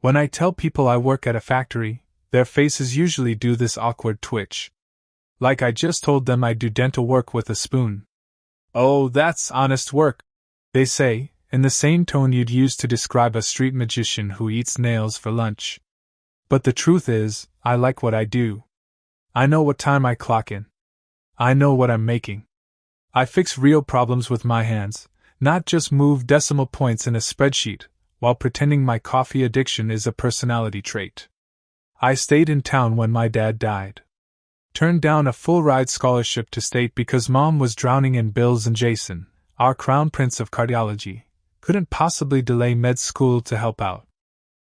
When I tell people I work at a factory, their faces usually do this awkward twitch. Like I just told them I do dental work with a spoon. "Oh, that's honest work," they say, in the same tone you'd use to describe a street magician who eats nails for lunch. But the truth is, I like what I do. I know what time I clock in. I know what I'm making. I fix real problems with my hands, not just move decimal points in a spreadsheet, while pretending my coffee addiction is a personality trait. I stayed in town when my dad died. Turned down a full-ride scholarship to state because Mom was drowning in bills and Jason, our crown prince of cardiology, couldn't possibly delay med school to help out.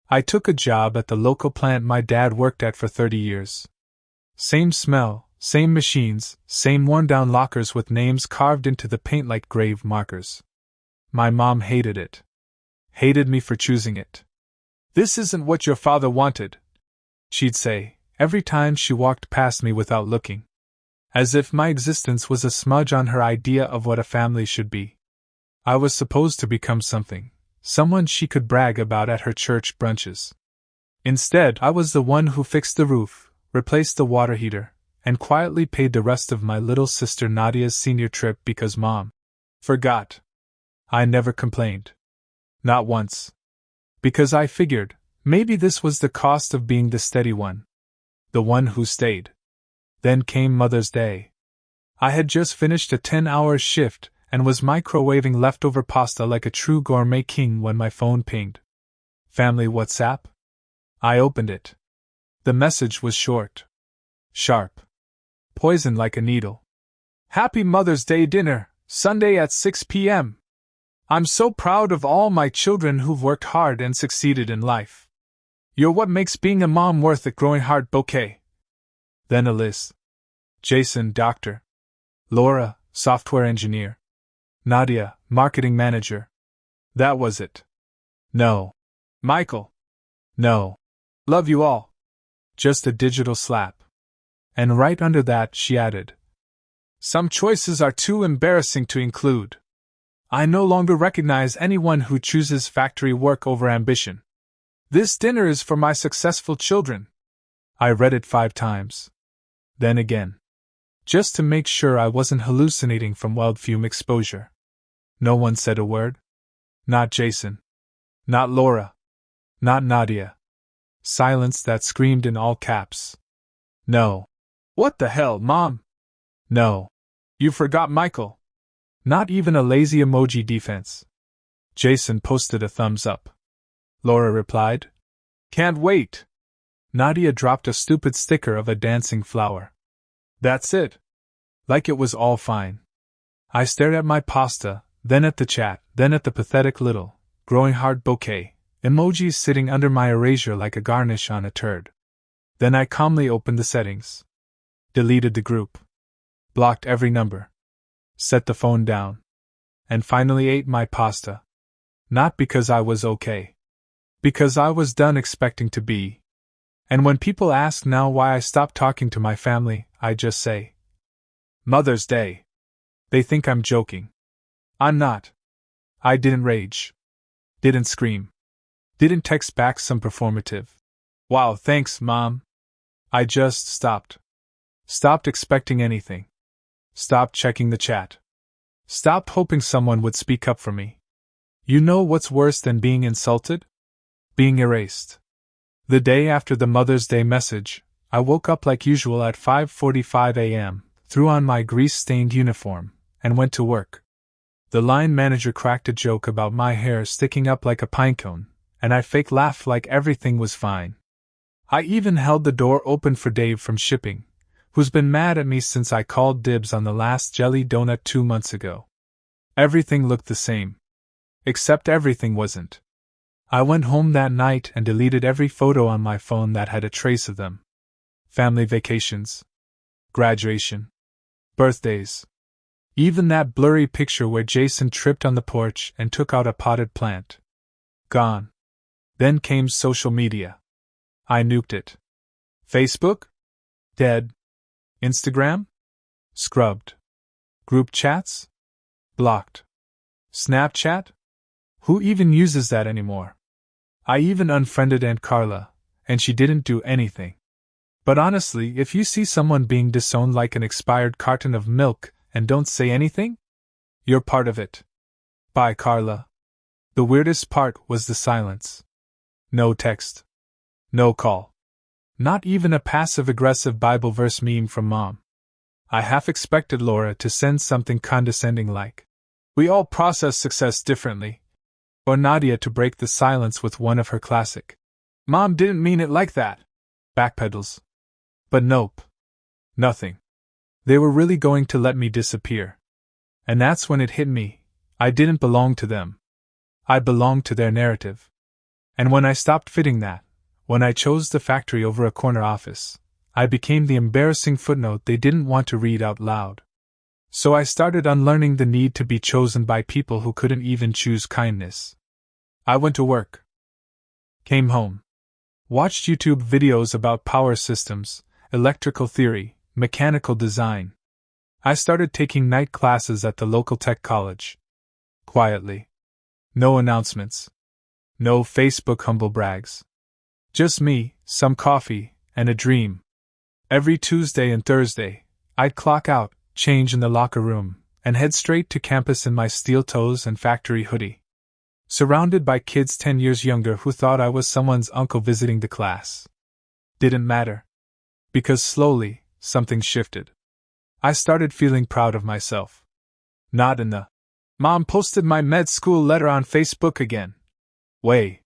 I took a job at the local plant my dad worked at for 30 years. Same smell, same machines, same worn-down lockers with names carved into the paint like grave markers. My mom hated it. Hated me for choosing it. "This isn't what your father wanted," she'd say, every time she walked past me without looking. As if my existence was a smudge on her idea of what a family should be. I was supposed to become something, someone she could brag about at her church brunches. Instead, I was the one who fixed the roof, replaced the water heater, and quietly paid the rest of my little sister Nadia's senior trip because Mom forgot. I never complained. Not once. Because I figured, maybe this was the cost of being the steady one. The one who stayed. Then came Mother's Day. I had just finished a 10-hour shift and was microwaving leftover pasta like a true gourmet king when my phone pinged. "Family WhatsApp?" I opened it. The message was short. Sharp. Poison like a needle. "Happy Mother's Day dinner, Sunday at 6 p.m. I'm so proud of all my children who've worked hard and succeeded in life. You're what makes being a mom worth it. Growing heart bouquet." Then a list. Jason, doctor. Laura, software engineer. Nadia, marketing manager. That was it. No. Michael. No. Love you all. Just a digital slap. And right under that she added, "Some choices are too embarrassing to include. I no longer recognize anyone who chooses factory work over ambition. This dinner is for my successful children." I read it 5 times. Then again. Just to make sure I wasn't hallucinating from weld fume exposure. No one said a word. Not Jason. Not Laura. Not Nadia. Silence that screamed in all caps. "No." "What the hell, Mom?" "No. You forgot Michael." Not even a lazy emoji defense. Jason posted a thumbs up. Laura replied, "Can't wait." Nadia dropped a stupid sticker of a dancing flower. That's it. Like it was all fine. I stared at my pasta, then at the chat, then at the pathetic little, growing heart bouquet, emojis sitting under my erasure like a garnish on a turd. Then I calmly opened the settings. Deleted the group. Blocked every number. Set the phone down. And finally ate my pasta. Not because I was okay. Because I was done expecting to be. And when people ask now why I stopped talking to my family, I just say, Mother's Day. They think I'm joking. I'm not. I didn't rage. Didn't scream. Didn't text back some performative, "Wow, thanks, Mom." I just stopped. Stopped expecting anything. Stopped checking the chat. Stopped hoping someone would speak up for me. You know what's worse than being insulted? Being erased. The day after the Mother's Day message, I woke up like usual at 5:45 a.m., threw on my grease-stained uniform, and went to work. The line manager cracked a joke about my hair sticking up like a pinecone, and I fake laughed like everything was fine. I even held the door open for Dave from shipping, who's been mad at me since I called dibs on the last jelly donut 2 months ago. Everything looked the same. Except everything wasn't. I went home that night and deleted every photo on my phone that had a trace of them. Family vacations. Graduation. Birthdays. Even that blurry picture where Jason tripped on the porch and took out a potted plant. Gone. Then came social media. I nuked it. Facebook? Dead. Instagram? Scrubbed. Group chats? Blocked. Snapchat? Who even uses that anymore? I even unfriended Aunt Carla, and she didn't do anything. But honestly, if you see someone being disowned like an expired carton of milk and don't say anything, you're part of it. Bye, Carla. The weirdest part was the silence. No text. No call. Not even a passive-aggressive Bible verse meme from Mom. I half expected Laura to send something condescending like, "We all process success differently," or Nadia to break the silence with one of her classic, "Mom didn't mean it like that," backpedals. But nope. Nothing. They were really going to let me disappear. And that's when it hit me. I didn't belong to them. I belonged to their narrative. And when I stopped fitting that, when I chose the factory over a corner office, I became the embarrassing footnote they didn't want to read out loud. So I started unlearning the need to be chosen by people who couldn't even choose kindness. I went to work. Came home. Watched YouTube videos about power systems, electrical theory, mechanical design. I started taking night classes at the local tech college. Quietly. No announcements. No Facebook humble brags. Just me, some coffee, and a dream. Every Tuesday and Thursday, I'd clock out, change in the locker room, and head straight to campus in my steel toes and factory hoodie. Surrounded by kids 10 years younger who thought I was someone's uncle visiting the class. Didn't matter. Because slowly, something shifted. I started feeling proud of myself. Not in the, "Mom posted my med school letter on Facebook again" way.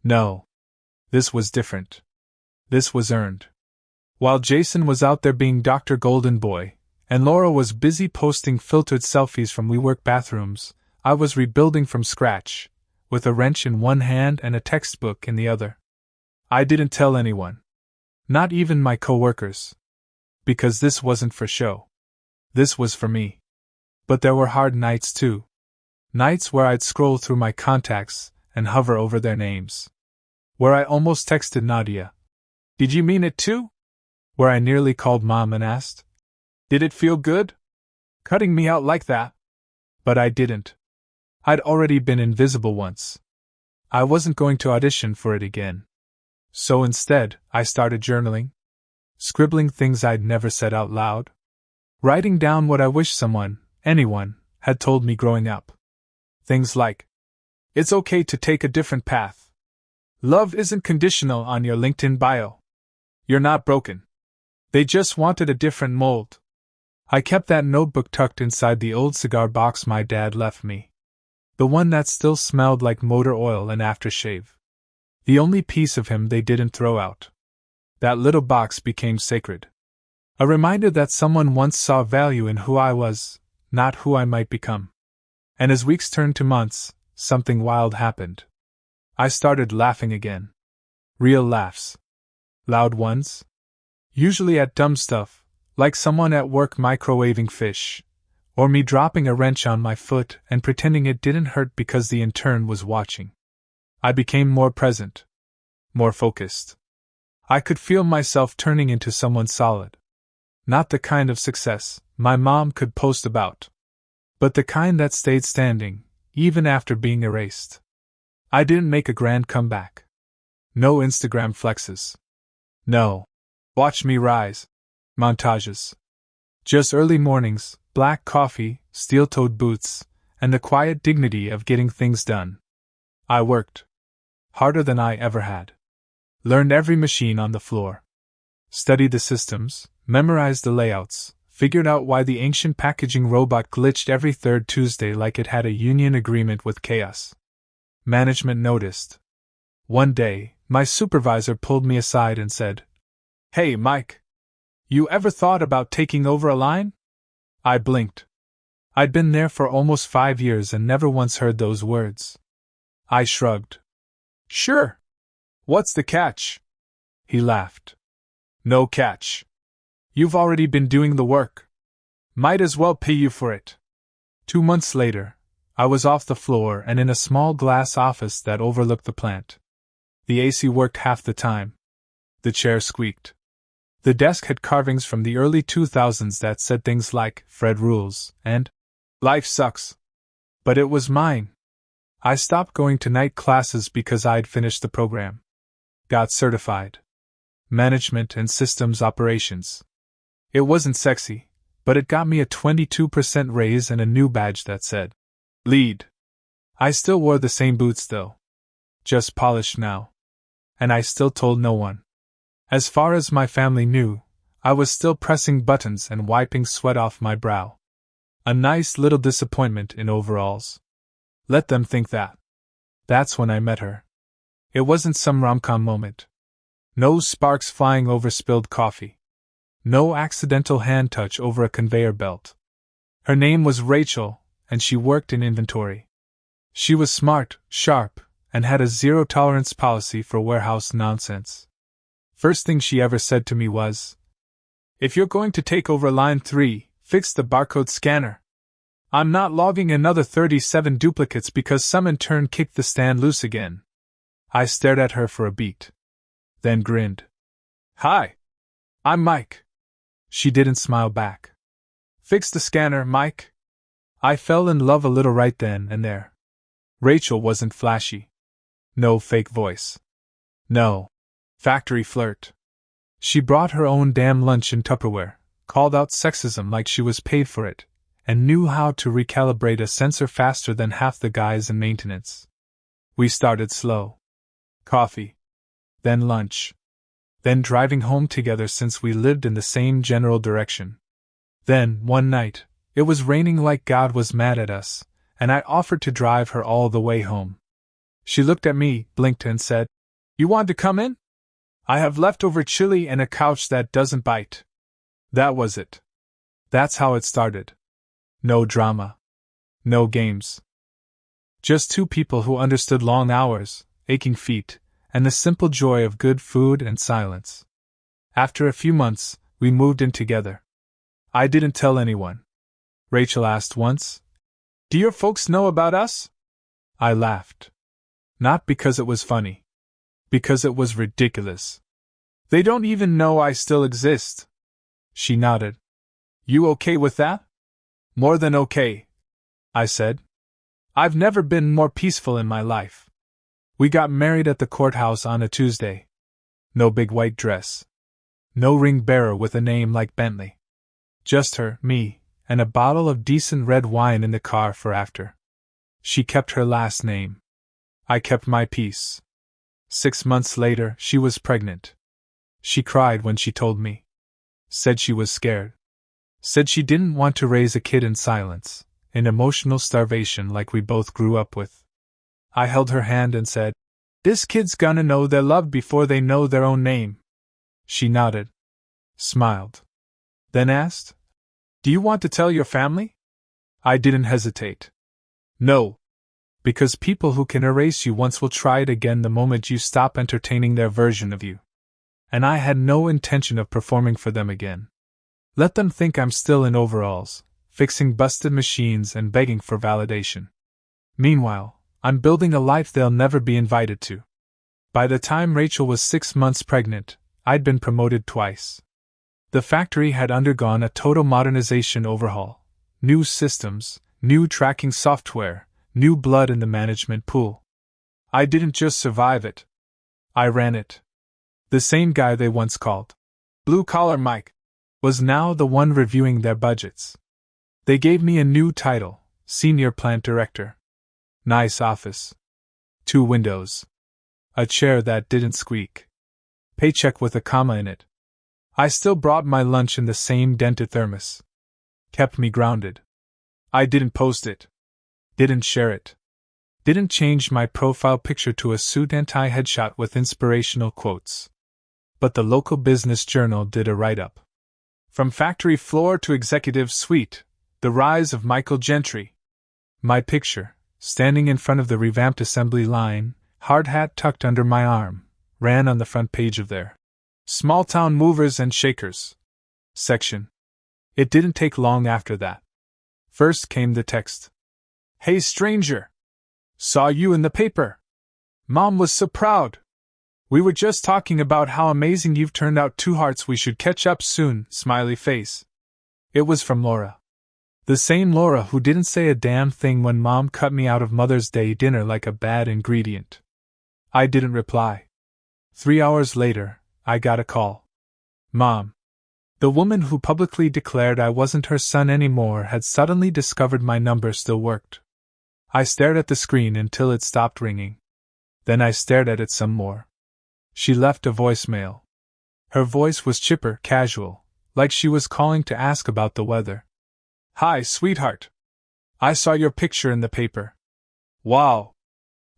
No. This was different. This was earned. While Jason was out there being Dr. Golden Boy, and Laura was busy posting filtered selfies from WeWork bathrooms, I was rebuilding from scratch, with a wrench in one hand and a textbook in the other. I didn't tell anyone. Not even my coworkers. Because this wasn't for show. This was for me. But there were hard nights too. Nights where I'd scroll through my contacts and hover over their names. Where I almost texted Nadia, "Did you mean it too?" Where I nearly called Mom and asked, "Did it feel good? Cutting me out like that?" But I didn't. I'd already been invisible once. I wasn't going to audition for it again. So instead, I started journaling. Scribbling things I'd never said out loud. Writing down what I wish someone, anyone, had told me growing up. Things like, "It's okay to take a different path. Love isn't conditional on your LinkedIn bio. You're not broken. They just wanted a different mold." I kept that notebook tucked inside the old cigar box my dad left me. The one that still smelled like motor oil and aftershave. The only piece of him they didn't throw out. That little box became sacred. A reminder that someone once saw value in who I was, not who I might become. And as weeks turned to months, something wild happened. I started laughing again. Real laughs. Loud ones. Usually at dumb stuff, like someone at work microwaving fish, or me dropping a wrench on my foot and pretending it didn't hurt because the intern was watching. I became more present. More focused. I could feel myself turning into someone solid. Not the kind of success my mom could post about, but the kind that stayed standing, even after being erased. I didn't make a grand comeback. No Instagram flexes. No "watch me rise" montages. Just early mornings, black coffee, steel-toed boots, and the quiet dignity of getting things done. I worked. Harder than I ever had. Learned every machine on the floor. Studied the systems, memorized the layouts, figured out why the ancient packaging robot glitched every third Tuesday like it had a union agreement with chaos. Management noticed. One day, my supervisor pulled me aside and said, "Hey, Mike. You ever thought about taking over a line?" I blinked. I'd been there for almost 5 years and never once heard those words. I shrugged. "Sure. What's the catch?" He laughed. "No catch. You've already been doing the work. Might as well pay you for it." 2 months later, I was off the floor and in a small glass office that overlooked the plant. The AC worked half the time. The chair squeaked. The desk had carvings from the early 2000s that said things like "Fred rules" and "Life sucks." But it was mine. I stopped going to night classes because I'd finished the program. Got certified. Management and systems operations. It wasn't sexy, but it got me a 22% raise and a new badge that said lead. I still wore the same boots though. Just polished now. And I still told no one. As far as my family knew, I was still pressing buttons and wiping sweat off my brow. A nice little disappointment in overalls. Let them think that. That's when I met her. It wasn't some rom-com moment. No sparks flying over spilled coffee. No accidental hand touch over a conveyor belt. Her name was Rachel, and she worked in inventory. She was smart, sharp, and had a zero-tolerance policy for warehouse nonsense. First thing she ever said to me was, "If you're going to take over line 3, fix the barcode scanner. I'm not logging another 37 duplicates because some intern kicked the stand loose again." I stared at her for a beat. Then grinned. "Hi. I'm Mike." She didn't smile back. "Fix the scanner, Mike." I fell in love a little right then and there. Rachel wasn't flashy. No fake voice. No factory flirt. She brought her own damn lunch in Tupperware, called out sexism like she was paid for it, and knew how to recalibrate a sensor faster than half the guys in maintenance. We started slow. Coffee. Then lunch. Then driving home together since we lived in the same general direction. Then, one night, it was raining like God was mad at us, and I offered to drive her all the way home. She looked at me, blinked, and said, "You want to come in? I have leftover chili and a couch that doesn't bite." That was it. That's how it started. No drama. No games. Just two people who understood long hours, aching feet, and the simple joy of good food and silence. After a few months, we moved in together. I didn't tell anyone. Rachel asked once, "Do your folks know about us?" I laughed. Not because it was funny. Because it was ridiculous. "They don't even know I still exist." She nodded. "You okay with that?" "More than okay," I said. "I've never been more peaceful in my life." We got married at the courthouse on a Tuesday. No big white dress. No ring bearer with a name like Bentley. Just her, me, and a bottle of decent red wine in the car for after. She kept her last name. I kept my peace. 6 months later, she was pregnant. She cried when she told me. Said she was scared. Said she didn't want to raise a kid in silence, in emotional starvation like we both grew up with. I held her hand and said, "This kid's gonna know they're loved before they know their own name." She nodded. Smiled. Then asked, "Do you want to tell your family?" I didn't hesitate. No. Because people who can erase you once will try it again the moment you stop entertaining their version of you. And I had no intention of performing for them again. Let them think I'm still in overalls, fixing busted machines and begging for validation. Meanwhile, I'm building a life they'll never be invited to. By the time Rachel was 6 months pregnant, I'd been promoted twice. The factory had undergone a total modernization overhaul. New systems, new tracking software, new blood in the management pool. I didn't just survive it. I ran it. The same guy they once called Blue Collar Mike was now the one reviewing their budgets. They gave me a new title, Senior Plant Director. Nice office. 2 windows. A chair that didn't squeak. Paycheck with a comma in it. I still brought my lunch in the same dented thermos. Kept me grounded. I didn't post it. Didn't share it. Didn't change my profile picture to a suit and tie headshot with inspirational quotes. But the local business journal did a write-up. From factory floor to executive suite, the rise of Michael Gentry. My picture, standing in front of the revamped assembly line, hard hat tucked under my arm, ran on the front page of their Small-Town Movers and Shakers section. It didn't take long after that. First came the text. "Hey stranger! Saw you in the paper. Mom was so proud. We were just talking about how amazing you've turned out. 2 hearts. We should catch up soon, smiley face." It was from Laura. The same Laura who didn't say a damn thing when Mom cut me out of Mother's Day dinner like a bad ingredient. I didn't reply. 3 hours later, I got a call. Mom. The woman who publicly declared I wasn't her son anymore had suddenly discovered my number still worked. I stared at the screen until it stopped ringing. Then I stared at it some more. She left a voicemail. Her voice was chipper, casual, like she was calling to ask about the weather. Hi, sweetheart. I saw your picture in the paper. Wow.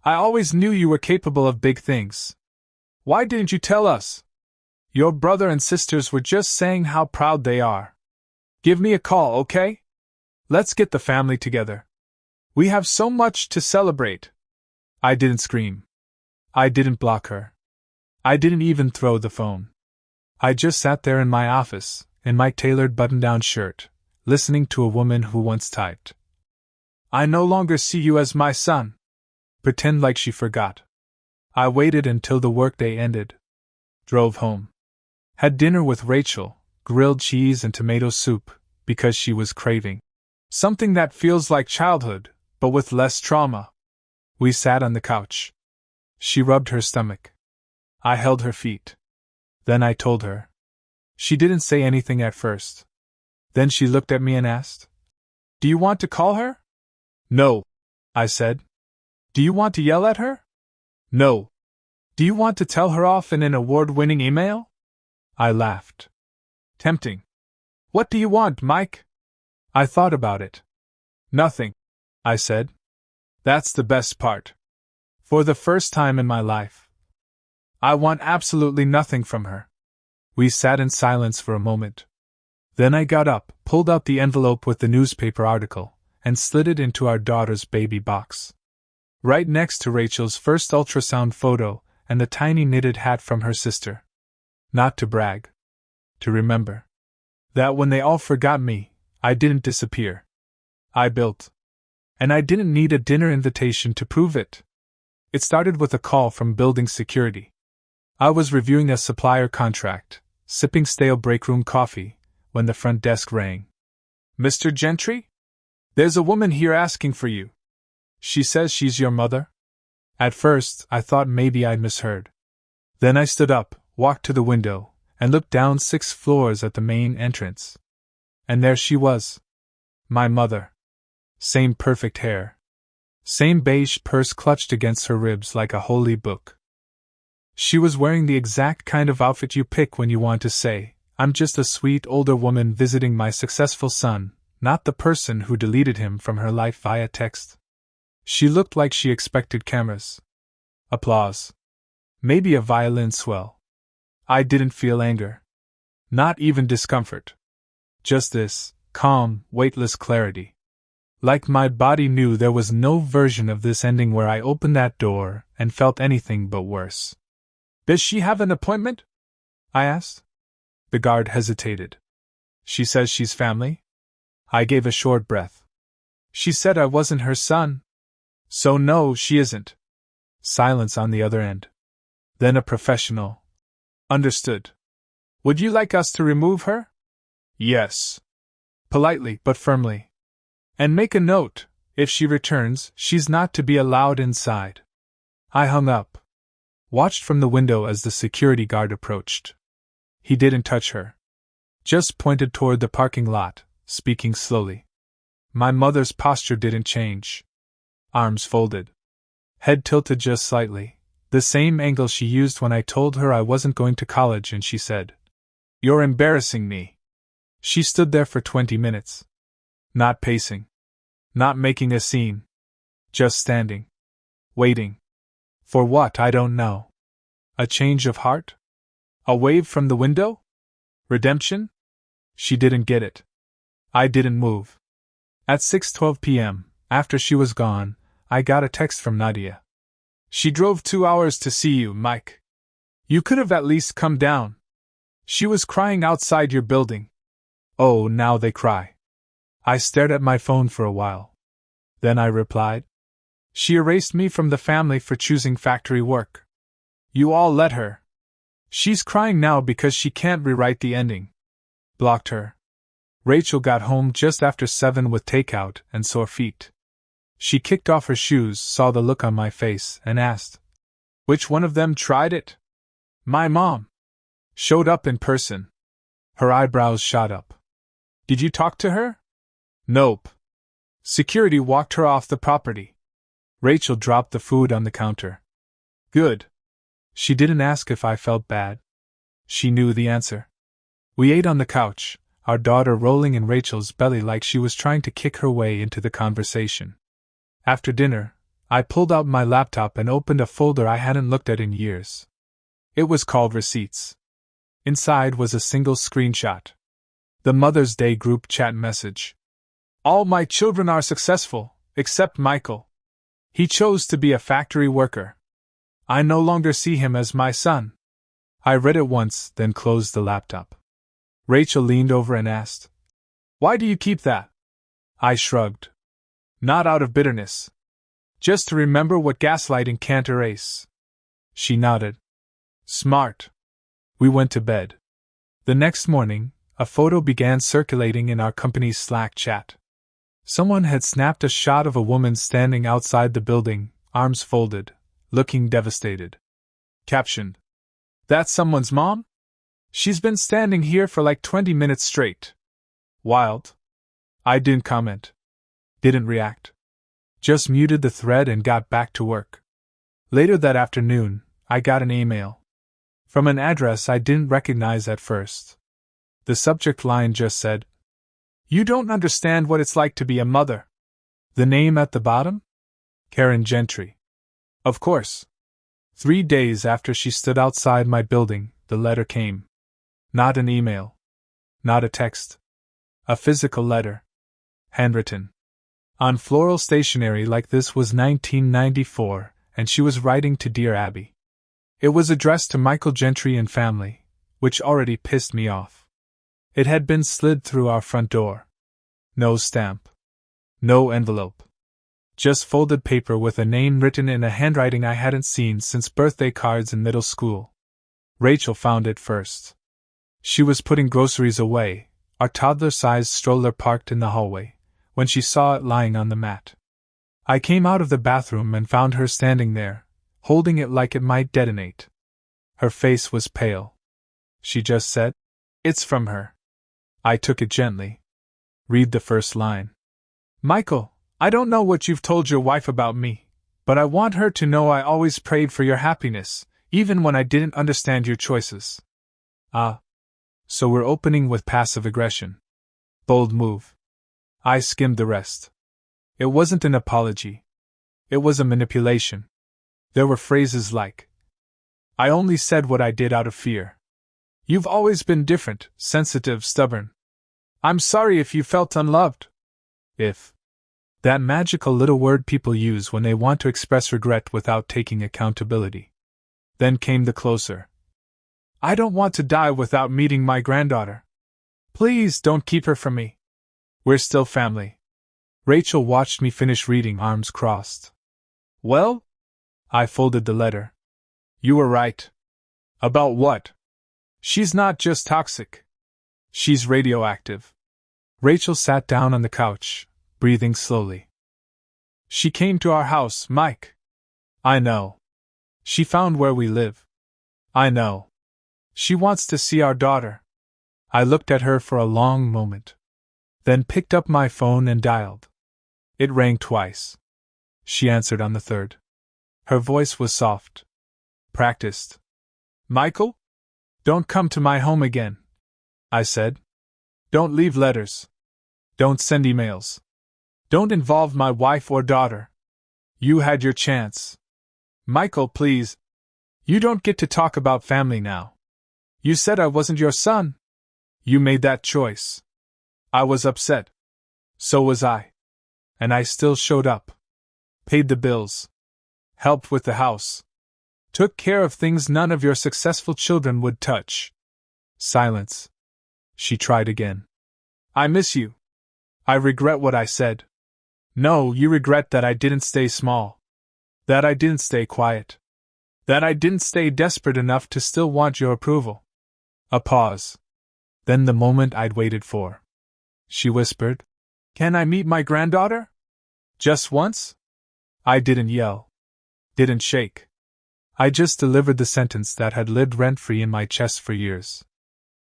I always knew you were capable of big things. Why didn't you tell us? Your brother and sisters were just saying how proud they are. Give me a call, okay? Let's get the family together. We have so much to celebrate. I didn't scream. I didn't block her. I didn't even throw the phone. I just sat there in my office, in my tailored button-down shirt, listening to a woman who once typed, I no longer see you as my son. Pretend like she forgot. I waited until the workday ended. Drove home. Had dinner with Rachel, grilled cheese and tomato soup, because she was craving something that feels like childhood, but with less trauma. We sat on the couch. She rubbed her stomach. I held her feet. Then I told her. She didn't say anything at first. Then she looked at me and asked, Do you want to call her? No, I said. Do you want to yell at her? No. Do you want to tell her off in an award-winning email? I laughed. Tempting. What do you want, Mike? I thought about it. Nothing, I said. That's the best part. For the first time in my life, I want absolutely nothing from her. We sat in silence for a moment. Then I got up, pulled out the envelope with the newspaper article, and slid it into our daughter's baby box. Right next to Rachel's first ultrasound photo and the tiny knitted hat from her sister. Not to brag. To remember. That when they all forgot me, I didn't disappear. I built. And I didn't need a dinner invitation to prove it. It started with a call from building security. I was reviewing a supplier contract, sipping stale breakroom coffee, when the front desk rang. Mr. Gentry? There's a woman here asking for you. She says she's your mother? At first, I thought maybe I'd misheard. Then I stood up, walked to the window, and looked down 6 floors at the main entrance. And there she was. My mother. Same perfect hair. Same beige purse clutched against her ribs like a holy book. She was wearing the exact kind of outfit you pick when you want to say, I'm just a sweet older woman visiting my successful son, not the person who deleted him from her life via text. She looked like she expected cameras. Applause. Maybe a violin swell. I didn't feel anger. Not even discomfort. Just this, calm, weightless clarity. Like my body knew there was no version of this ending where I opened that door and felt anything but worse. Does she have an appointment? I asked. The guard hesitated. She says she's family? I gave a short breath. She said I wasn't her son. So no, she isn't. Silence on the other end. Then a professional. Understood. Would you like us to remove her? Yes. Politely but firmly. And make a note, if she returns, she's not to be allowed inside. I hung up. Watched from the window as the security guard approached. He didn't touch her. Just pointed toward the parking lot, speaking slowly. My mother's posture didn't change. Arms folded. Head tilted just slightly, the same angle she used when I told her I wasn't going to college and she said, You're embarrassing me. She stood there for 20 minutes. Not pacing. Not making a scene. Just standing. Waiting. For what, I don't know. A change of heart? A wave from the window? Redemption? She didn't get it. I didn't move. At 6:12 p.m., after she was gone, I got a text from Nadia. She drove 2 hours to see you, Mike. You could have at least come down. She was crying outside your building. Oh, now they cry. I stared at my phone for a while. Then I replied. She erased me from the family for choosing factory work. You all let her. She's crying now because she can't rewrite the ending. Blocked her. Rachel got home just after 7 with takeout and sore feet. She kicked off her shoes, saw the look on my face, and asked, "Which one of them tried it?" "My mom. Showed up in person." Her eyebrows shot up. "Did you talk to her?" "Nope. Security walked her off the property." Rachel dropped the food on the counter. "Good." She didn't ask if I felt bad. She knew the answer. We ate on the couch, our daughter rolling in Rachel's belly like she was trying to kick her way into the conversation. After dinner, I pulled out my laptop and opened a folder I hadn't looked at in years. It was called Receipts. Inside was a single screenshot. The Mother's Day group chat message. "All my children are successful, except Michael. He chose to be a factory worker. I no longer see him as my son." I read it once, then closed the laptop. Rachel leaned over and asked, "Why do you keep that?" I shrugged. "Not out of bitterness. Just to remember what gaslighting can't erase." She nodded. "Smart." We went to bed. The next morning, a photo began circulating in our company's Slack chat. Someone had snapped a shot of a woman standing outside the building, arms folded, looking devastated. Caption: "That's someone's mom? She's been standing here for like 20 minutes straight. Wild." I didn't comment. Didn't react. Just muted the thread and got back to work. Later that afternoon, I got an email. From an address I didn't recognize at first. The subject line just said, "You don't understand what it's like to be a mother." The name at the bottom? Karen Gentry. Of course. 3 days after she stood outside my building, the letter came. Not an email. Not a text. A physical letter. Handwritten. On floral stationery like this was 1994, and she was writing to Dear Abby. It was addressed to Michael Gentry and family, which already pissed me off. It had been slid through our front door. No stamp. No envelope. Just folded paper with a name written in a handwriting I hadn't seen since birthday cards in middle school. Rachel found it first. She was putting groceries away, our toddler-sized stroller parked in the hallway, when she saw it lying on the mat. I came out of the bathroom and found her standing there, holding it like it might detonate. Her face was pale. She just said, "It's from her." I took it gently. Read the first line. "Michael, I don't know what you've told your wife about me, but I want her to know I always prayed for your happiness, even when I didn't understand your choices." Ah. So we're opening with passive aggression. Bold move. I skimmed the rest. It wasn't an apology. It was a manipulation. There were phrases like, "I only said what I did out of fear. You've always been different, sensitive, stubborn. I'm sorry if you felt unloved." If. That magical little word people use when they want to express regret without taking accountability. Then came the closer. "I don't want to die without meeting my granddaughter. Please don't keep her from me. We're still family." Rachel watched me finish reading, arms crossed. "Well?" I folded the letter. "You were right." "About what?" "She's not just toxic. She's radioactive." Rachel sat down on the couch, breathing slowly. "She came to our house, Mike." "I know." "She found where we live." "I know." "She wants to see our daughter." I looked at her for a long moment. Then picked up my phone and dialed. It rang twice. She answered on the third. Her voice was soft. Practiced. "Michael? Don't come to my home again," I said. "Don't leave letters. Don't send emails. Don't involve my wife or daughter. You had your chance. Michael, please. You don't get to talk about family now. You said I wasn't your son. You made that choice." I was upset. So was I. And I still showed up. Paid the bills. Helped with the house. Took care of things none of your successful children would touch. Silence. She tried again. "I miss you. I regret what I said." "No, you regret that I didn't stay small. That I didn't stay quiet. That I didn't stay desperate enough to still want your approval." A pause. Then the moment I'd waited for. she whispered. Can I meet my granddaughter? Just once? I didn't yell. Didn't shake. I just delivered the sentence that had lived rent-free in my chest for years.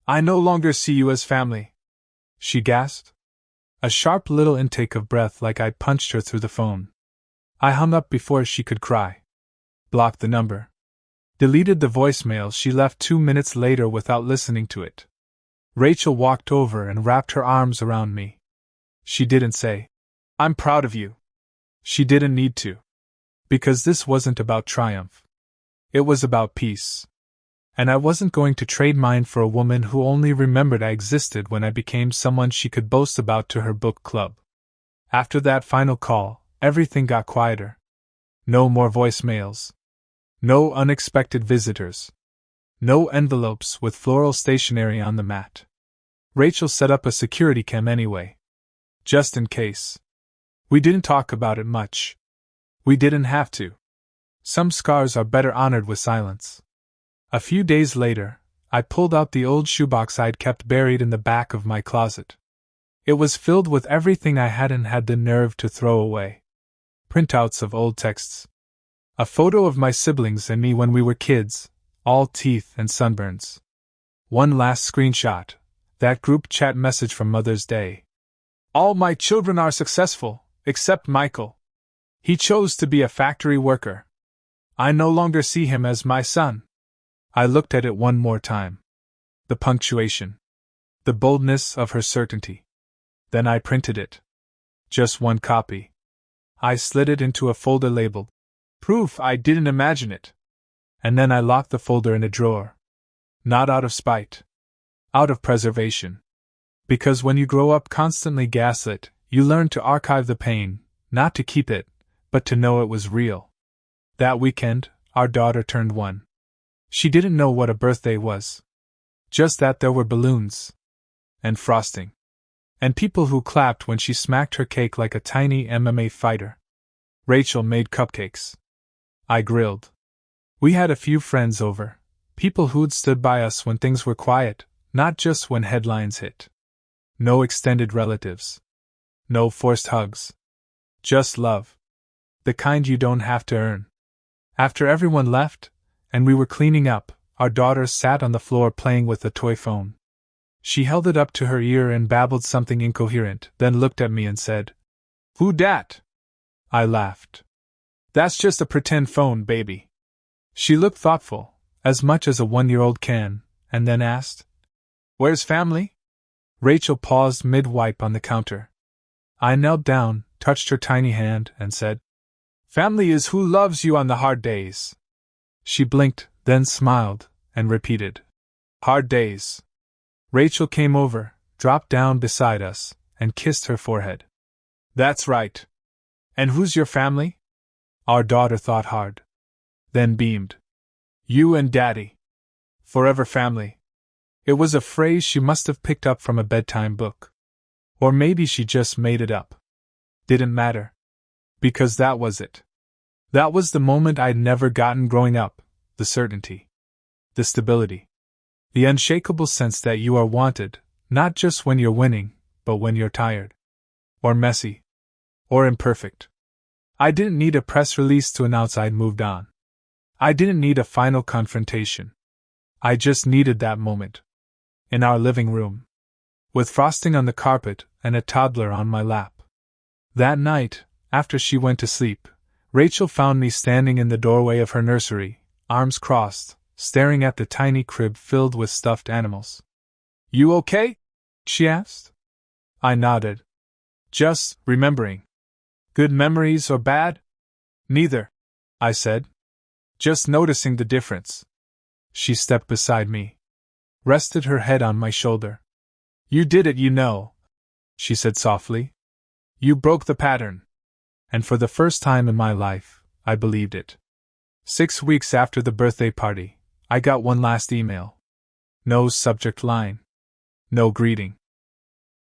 I no longer see you as family, she gasped. A sharp little intake of breath like I'd punched her through the phone. I hung up before she could cry. Blocked the number. Deleted the voicemail she left 2 minutes later without listening to it. Rachel walked over and wrapped her arms around me. She didn't say, I'm proud of you. She didn't need to. Because this wasn't about triumph. It was about peace. And I wasn't going to trade mine for a woman who only remembered I existed when I became someone she could boast about to her book club. After that final call, everything got quieter. No more voicemails. No unexpected visitors. No envelopes with floral stationery on the mat. Rachel set up a security cam anyway. Just in case. We didn't talk about it much. We didn't have to. Some scars are better honored with silence. A few days later, I pulled out the old shoebox I'd kept buried in the back of my closet. It was filled with everything I hadn't had the nerve to throw away. Printouts of old texts. A photo of my siblings and me when we were kids, all teeth and sunburns. One last screenshot, that group chat message from Mother's Day. All my children are successful, except Michael. He chose to be a factory worker. I no longer see him as my son. I looked at it one more time. The punctuation. The boldness of her certainty. Then I printed it. Just one copy. I slid it into a folder labeled Proof I Didn't Imagine It. And then I locked the folder in a drawer. Not out of spite. Out of preservation. Because when you grow up constantly gaslit, you learn to archive the pain, not to keep it, but to know it was real. That weekend, our daughter turned 1. She didn't know what a birthday was. Just that there were balloons. And frosting. And people who clapped when she smacked her cake like a tiny MMA fighter. Rachel made cupcakes. I grilled. We had a few friends over, people who'd stood by us when things were quiet, not just when headlines hit. No extended relatives. No forced hugs. Just love. The kind you don't have to earn. After everyone left, and we were cleaning up, our daughter sat on the floor playing with a toy phone. She held it up to her ear and babbled something incoherent, then looked at me and said, Who dat? I laughed. That's just a pretend phone, baby. She looked thoughtful, as much as a 1-year-old can, and then asked, Where's family? Rachel paused mid-wipe on the counter. I knelt down, touched her tiny hand, and said, Family is who loves you on the hard days. She blinked, then smiled, and repeated, Hard days. Rachel came over, dropped down beside us, and kissed her forehead. That's right. And who's your family? Our daughter thought hard. Then beamed. You and Daddy. Forever family. It was a phrase she must have picked up from a bedtime book. Or maybe she just made it up. Didn't matter. Because that was it. That was the moment I'd never gotten growing up, the certainty. The stability. The unshakable sense that you are wanted, not just when you're winning, but when you're tired. Or messy. Or imperfect. I didn't need a press release to announce I'd moved on. I didn't need a final confrontation. I just needed that moment. In our living room. With frosting on the carpet and a toddler on my lap. That night, after she went to sleep, Rachel found me standing in the doorway of her nursery, arms crossed, staring at the tiny crib filled with stuffed animals. You okay? She asked. I nodded. Just remembering. Good memories or bad? Neither, I said. Just noticing the difference. She stepped beside me. Rested her head on my shoulder. You did it, you know, she said softly. You broke the pattern. And for the first time in my life, I believed it. 6 weeks after the birthday party, I got one last email. No subject line. No greeting.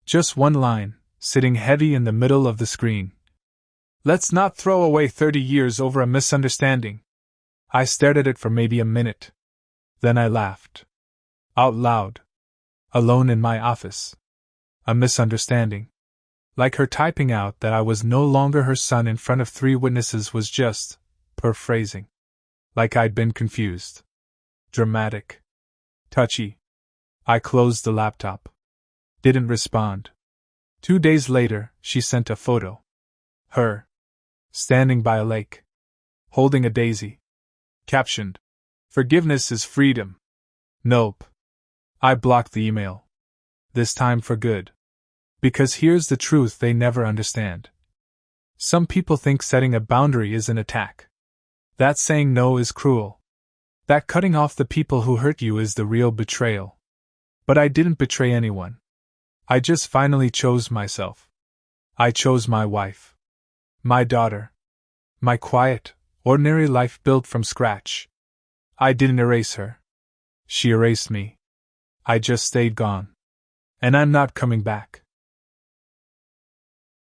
Just one line, sitting heavy in the middle of the screen. Let's not throw away 30 years over a misunderstanding. I stared at it for maybe a minute. Then I laughed. Out loud. Alone in my office. A misunderstanding. Like her typing out that I was no longer her son in front of 3 witnesses was just paraphrasing. Like I'd been confused. Dramatic. Touchy. I closed the laptop. Didn't respond. 2 days later, she sent a photo. Her. Standing by a lake. Holding a daisy. Captioned. Forgiveness is freedom. Nope. I blocked the email. This time for good. Because here's the truth they never understand. Some people think setting a boundary is an attack. That saying no is cruel. That cutting off the people who hurt you is the real betrayal. But I didn't betray anyone. I just finally chose myself. I chose my wife. My daughter. My quiet, ordinary life built from scratch. I didn't erase her. She erased me. I just stayed gone. And I'm not coming back.